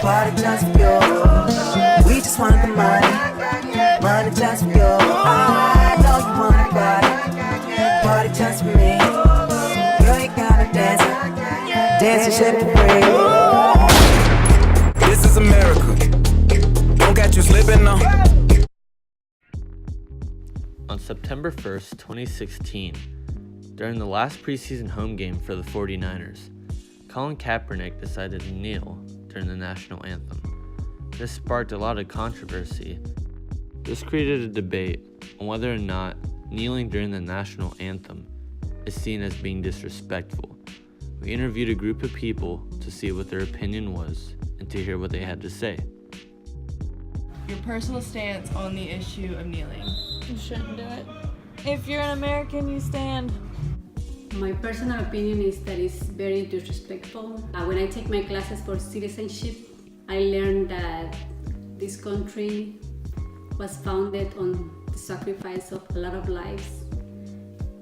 Party just for you. We just want the money. Money just for you. I know you want the party. Party just for me. Girl, you gotta dance. Dance and shit for free. This is America. Don't catch you slipping now. On September 1st, 2016, during the last preseason home game for the 49ers, Colin Kaepernick decided to kneel during the national anthem. This sparked a lot of controversy. This created a debate on whether or not kneeling during the national anthem is seen as being disrespectful. We interviewed a group of people to see what their opinion was and to hear what they had to say. Your personal stance on the issue of kneeling. You shouldn't do it. If you're an American, you stand. My personal opinion is that it's very disrespectful. When I take my classes for citizenship, I learned that this country was founded on the sacrifice of a lot of lives.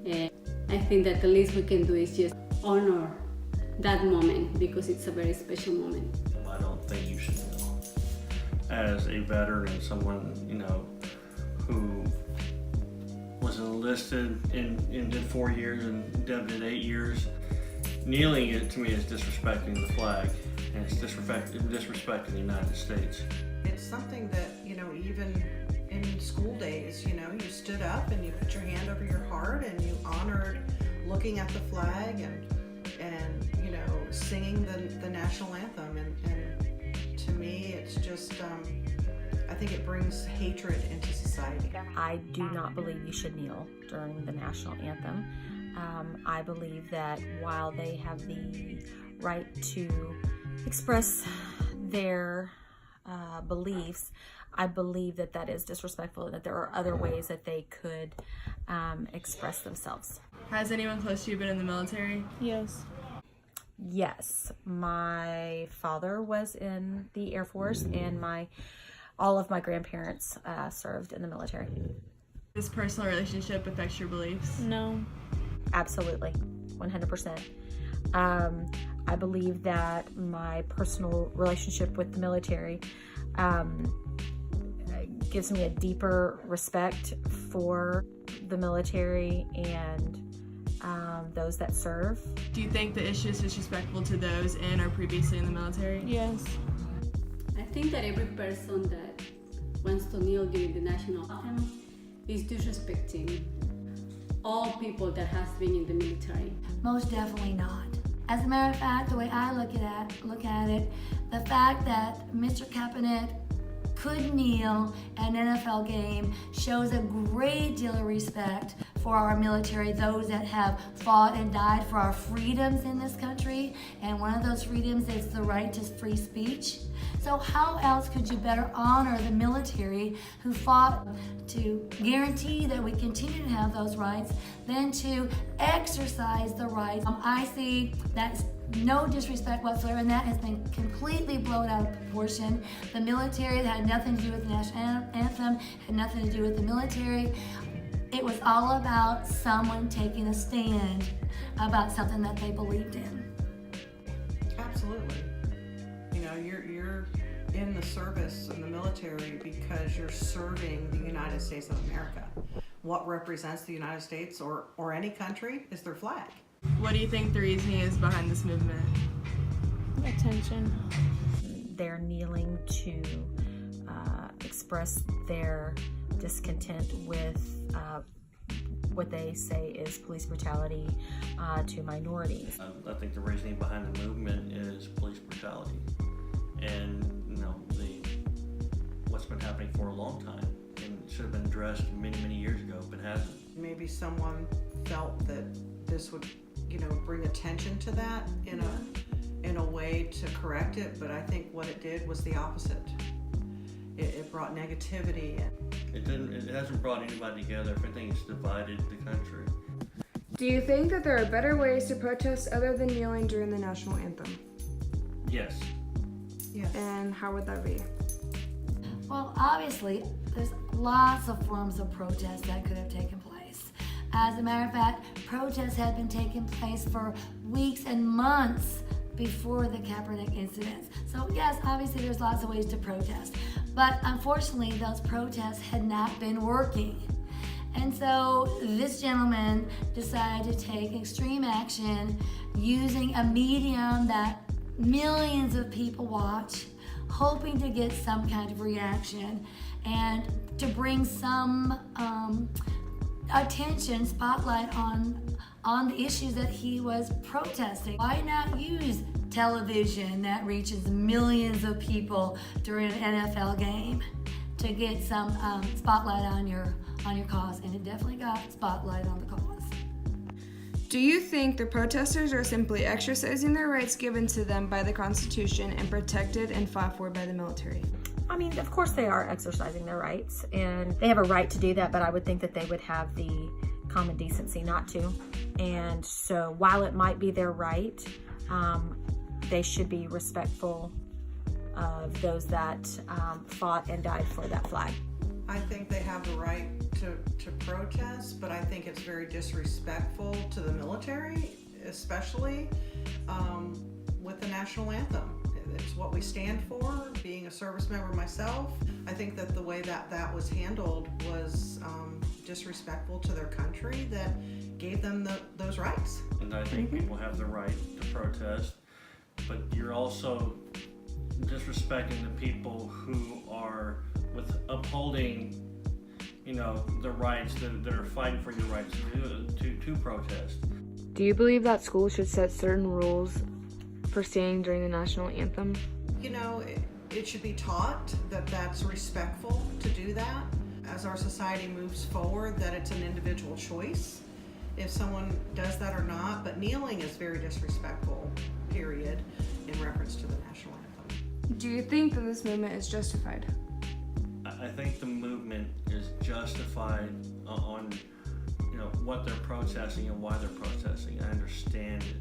And I think that the least we can do is just honor that moment because it's a very special moment. I don't think you should know. As a veteran and someone, who was enlisted and did 4 years and Deb did 8 years, kneeling it to me is disrespecting the flag and it's disrespecting the United States. It's something that, even in school days, you stood up and you put your hand over your heart and you honored looking at the flag and singing the national anthem. And to me, it's just, I think it brings hatred into society. I do not believe you should kneel during the national anthem. I believe that while they have the right to express their beliefs, I believe that that is disrespectful and that there are other ways that they could express themselves. Has anyone close to you been in the military? Yes. Yes, my father was in the Air Force and all of my grandparents served in the military. This personal relationship affects your beliefs? No. Absolutely, 100%. I believe that my personal relationship with the military gives me a deeper respect for the military and those that serve. Do you think the issue is disrespectful to those in or previously in the military? Yes. I think that every person that wants to kneel during the national anthem is disrespecting all people that has been in the military. Most definitely not. As a matter of fact, the way I look at it, the fact that Mr. Kaepernick could kneel at an NFL game shows a great deal of respect for our military, those that have fought and died for our freedoms in this country. And one of those freedoms is the right to free speech. So how else could you better honor the military who fought to guarantee that we continue to have those rights than to exercise the rights? I see that's no disrespect whatsoever, and that has been completely blown out of proportion. The military that had nothing to do with the national anthem, had nothing to do with the military. It was all about someone taking a stand about something that they believed in. Absolutely. You're in the service in the military because you're serving the United States of America. What represents the United States or any country is their flag. What do you think the reasoning is behind this movement? Attention. They're kneeling to express their discontent with what they say is police brutality to minorities. I think the reasoning behind the movement is police brutality, and what's been happening for a long time and should have been addressed many years ago, but hasn't. Maybe someone felt that this would, bring attention to that in a way to correct it, but I think what it did was the opposite. It brought negativity in. It hasn't brought anybody together. If anything, it's divided the country. Do you think that there are better ways to protest other than kneeling during the national anthem? Yes. Yes. And how would that be? Well, obviously, there's lots of forms of protest that could have taken place. As a matter of fact, protests had been taking place for weeks and months before the Kaepernick incidents. So yes, obviously there's lots of ways to protest, but unfortunately those protests had not been working. And so this gentleman decided to take extreme action using a medium that millions of people watch, hoping to get some kind of reaction and to bring some attention, spotlight on the issues that he was protesting. Why not use television that reaches millions of people during an NFL game to get some spotlight on your cause? And it definitely got spotlight on the cause. Do you think the protesters are simply exercising their rights given to them by the Constitution and protected and fought for by the military? I mean, of course they are exercising their rights, and they have a right to do that, but I would think that they would have the common decency not to. And so while it might be their right, they should be respectful of those that fought and died for that flag. I think they have the right to protest, but I think it's very disrespectful to the military, especially with the national anthem. It's what we stand for. Being a service member myself, I think that the way that was handled was disrespectful to their country that gave them those rights. And I think people have the right to protest, but you're also disrespecting the people who are with upholding, the rights that are fighting for your rights to protest. Do you believe that schools should set certain rules for standing during the national anthem? It should be taught that that's respectful to do that. As our society moves forward, that it's an individual choice if someone does that or not, but kneeling is very disrespectful, period, in reference to the national anthem. Do you think that this movement is justified? I think the movement is justified on what they're protesting and why they're protesting. I understand it.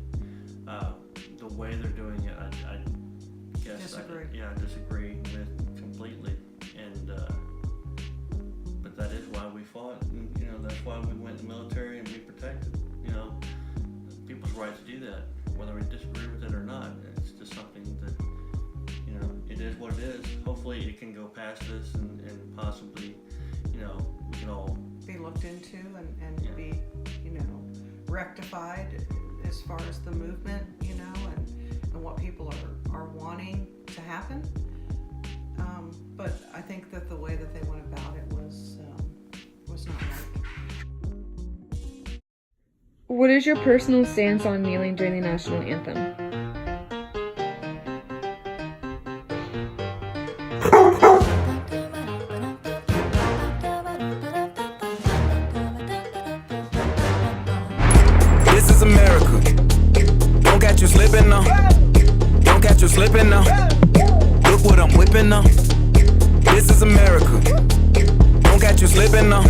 The way they're doing it, I guess Disagree. I disagree with completely. And but that is why we fought. And, that's why we went in the military and we protected. People's right to do that, whether we disagree with it or not. It's just something that it is what it is. Hopefully it can go past this and possibly, we can all be looked into and be, rectified as far as the movement, and what people are wanting to happen. But I think that the way that they went about it was not right. What is your personal stance on kneeling during the national anthem? This is America. Don't catch you slipping now. Don't catch you slipping now. Look what I'm whipping now. This is America. Don't catch you slipping now.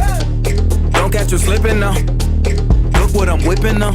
Don't catch you slipping now. Look what I'm whipping now.